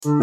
'Cause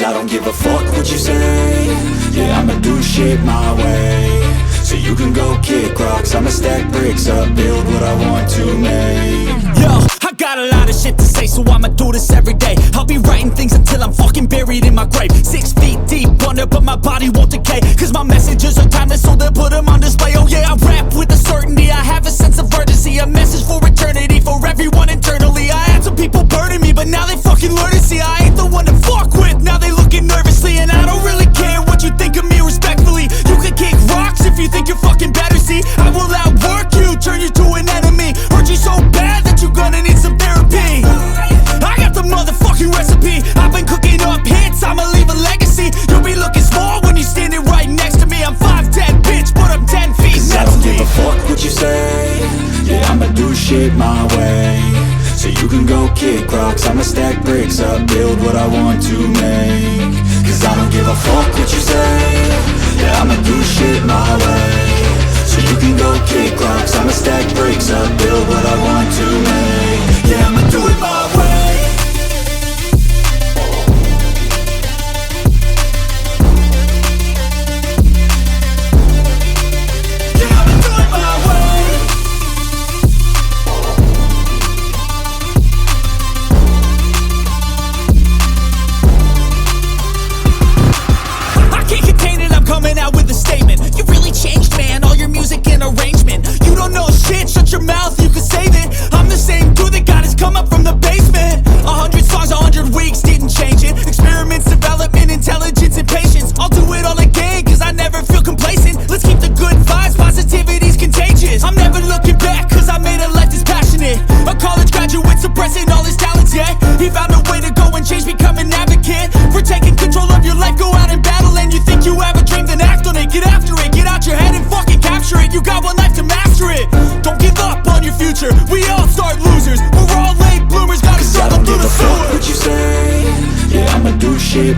I don't give a fuck what you say. Yeah, I'ma do shit my way. So you can go kick rocks, I'ma stack bricks up, build what I want to make. Yo, I got a lot of shit to say, so I'ma do this every day. I'll be writing things until I'm fucking buried in my grave. 6 feet deep under, but my body won't decay. 'Cause my messages are timeless, so they'll put them on display. Oh yeah, I rap with a certainty, I have a sense of urgency. A message for eternity, for everyone internally. I had some people burning me, but now they fucking learn to see I ain't the one to fuck with, now they looking nervously. And I don't really care what you think of me, respectfully. You can kick rocks if you think you're fucking better, see. I will outwork you, turn you to an enemy. Hurt you so bad that you're gonna need some therapy. I got the motherfucking recipe, I've been cooking up hits, I'ma leave a legacy. You'll be looking small when you're standing right next to me. I'm 5'10", bitch, but I'm 10 feet next to me. I don't give a fuck what you say. Yeah, I'ma do shit my way. So you can go kick rocks, I'ma stack bricks up, build what I want to make. 'Cause I don't give a fuck what you say. Yeah, I'ma do shit my way. So you can go kick rocks, I'ma stack bricks up, build what I want to make. Yeah, I'ma do it my way. Coming out with a statement. You really changed, man, all your music and arrangement. You don't know